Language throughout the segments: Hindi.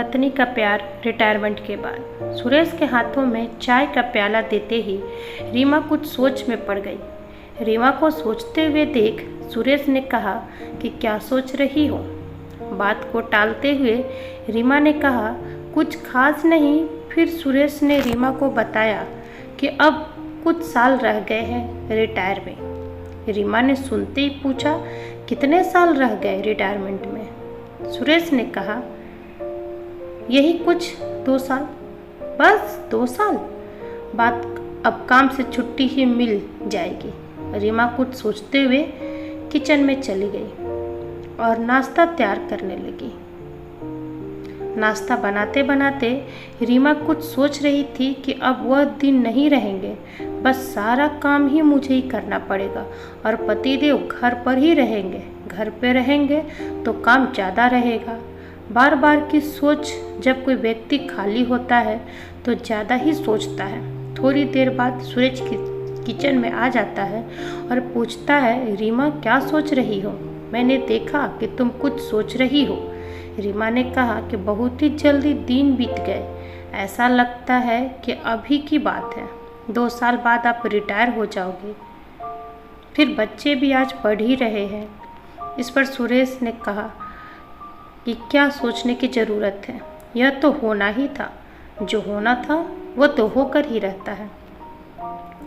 पत्नी का प्यार रिटायरमेंट के बाद। सुरेश के हाथों में चाय का प्याला देते ही रीमा कुछ सोच में पड़ गई। रीमा को सोचते हुए देख सुरेश ने कहा कि क्या सोच रही हो। बात को टालते हुए रीमा ने कहा कुछ खास नहीं। फिर सुरेश ने रीमा को बताया कि अब कुछ साल रह गए हैं रिटायर में। रीमा ने सुनते ही पूछा कितने साल रह गए रिटायरमेंट में। सुरेश ने कहा यही कुछ 2 साल। बस 2 साल? बात अब काम से छुट्टी ही मिल जाएगी। रीमा कुछ सोचते हुए किचन में चली गई और नाश्ता तैयार करने लगी। नाश्ता बनाते बनाते रीमा कुछ सोच रही थी कि अब वह दिन नहीं रहेंगे, बस सारा काम ही मुझे ही करना पड़ेगा और पतिदेव घर पर ही रहेंगे। घर पे रहेंगे तो काम ज़्यादा रहेगा। बार बार की सोच, जब कोई व्यक्ति खाली होता है तो ज़्यादा ही सोचता है। थोड़ी देर बाद सूरज किचन में आ जाता है और पूछता है रीमा क्या सोच रही हो? मैंने देखा कि तुम कुछ सोच रही हो। रीमा ने कहा कि बहुत ही जल्दी दिन बीत गए। ऐसा लगता है कि अभी की बात है। 2 साल बाद आप रिटायर हो जाओगे। फिर बच्चे भी आज पढ़ ही रहे हैं। इस पर सुरेश ने कहा कि क्या सोचने की ज़रूरत है, यह तो होना ही था। जो होना था वो तो होकर ही रहता है।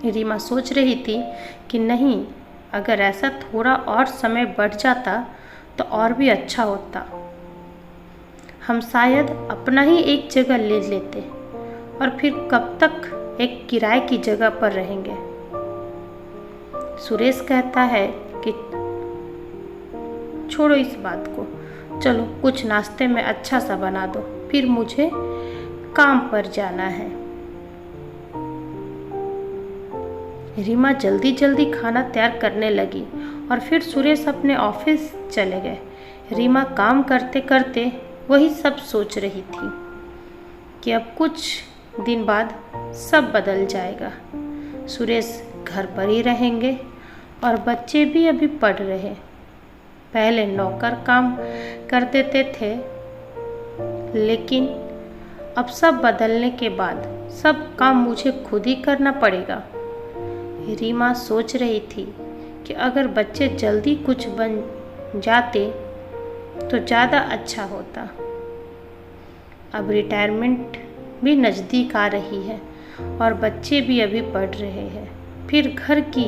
रीमा सोच रही थी कि नहीं, अगर ऐसा थोड़ा और समय बढ़ जाता तो और भी अच्छा होता। हम शायद अपना ही एक जगह ले लेते और फिर कब तक एक किराए की जगह पर रहेंगे। सुरेश कहता है कि छोड़ो इस बात को, चलो कुछ नाश्ते में अच्छा सा बना दो, फिर मुझे काम पर जाना है। रीमा जल्दी जल्दी खाना तैयार करने लगी और फिर सुरेश अपने ऑफिस चले गए। रीमा काम करते करते वही सब सोच रही थी कि अब कुछ दिन बाद सब बदल जाएगा। सुरेश घर पर ही रहेंगे और बच्चे भी अभी पढ़ रहे। पहले नौकर काम कर देते थे, लेकिन अब सब बदलने के बाद सब काम मुझे खुद ही करना पड़ेगा। रीमा सोच रही थी कि अगर बच्चे जल्दी कुछ बन जाते तो ज़्यादा अच्छा होता। अब रिटायरमेंट भी नज़दीक आ रही है और बच्चे भी अभी पढ़ रहे हैं। फिर घर की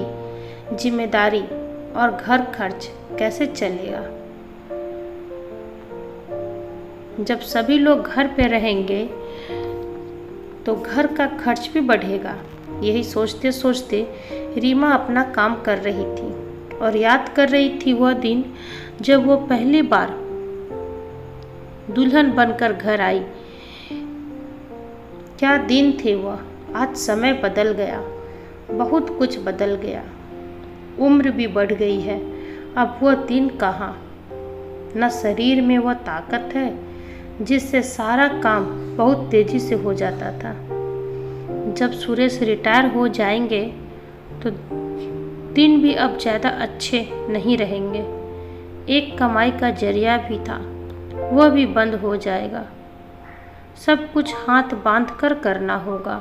जिम्मेदारी और घर खर्च कैसे चलेगा? जब सभी लोग घर पे रहेंगे तो घर का खर्च भी बढ़ेगा। यही सोचते सोचते रीमा अपना काम कर रही थी और याद कर रही थी वह दिन जब वो पहली बार दुल्हन बनकर घर आई। क्या दिन थे वह। आज समय बदल गया, बहुत कुछ बदल गया। उम्र भी बढ़ गई है। अब वह दिन कहाँ। न शरीर में वह ताकत है जिससे सारा काम बहुत तेजी से हो जाता था। जब सुरेश रिटायर हो जाएंगे तो दिन भी अब ज़्यादा अच्छे नहीं रहेंगे। एक कमाई का जरिया भी था, वह भी बंद हो जाएगा। सब कुछ हाथ बांध कर करना होगा।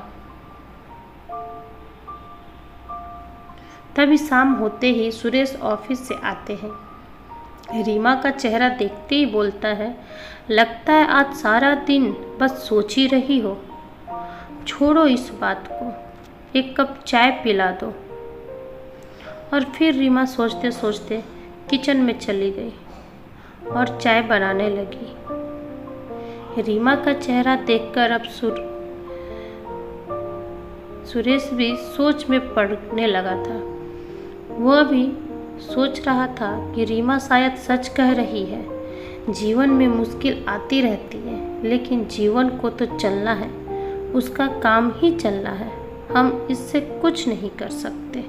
तभी शाम होते ही सुरेश ऑफिस से आते हैं। रीमा का चेहरा देखते ही बोलता है लगता है आज सारा दिन बस सोच ही रही हो। छोड़ो इस बात को, एक कप चाय पिला दो। और फिर रीमा सोचते सोचते किचन में चली गई और चाय बनाने लगी। रीमा का चेहरा देखकर अब सुरेश भी सोच में पड़ने लगा था। वह भी सोच रहा था कि रीमा शायद सच कह रही है। जीवन में मुश्किल आती रहती है, लेकिन जीवन को तो चलना है, उसका काम ही चलना है। हम इससे कुछ नहीं कर सकते।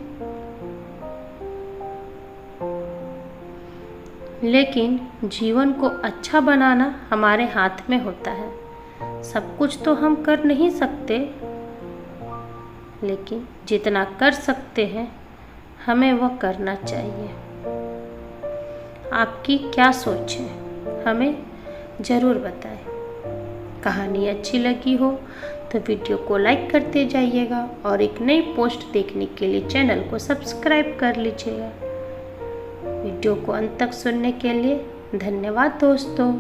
लेकिन जीवन को अच्छा बनाना हमारे हाथ में होता है। सब कुछ तो हम कर नहीं सकते, लेकिन जितना कर सकते हैं हमें वह करना चाहिए। आपकी क्या सोच है? हमें ज़रूर बताएं। कहानी अच्छी लगी हो तो वीडियो को लाइक करते जाइएगा और एक नई पोस्ट देखने के लिए चैनल को सब्सक्राइब कर लीजिएगा। वीडियो को अंत तक सुनने के लिए धन्यवाद दोस्तों।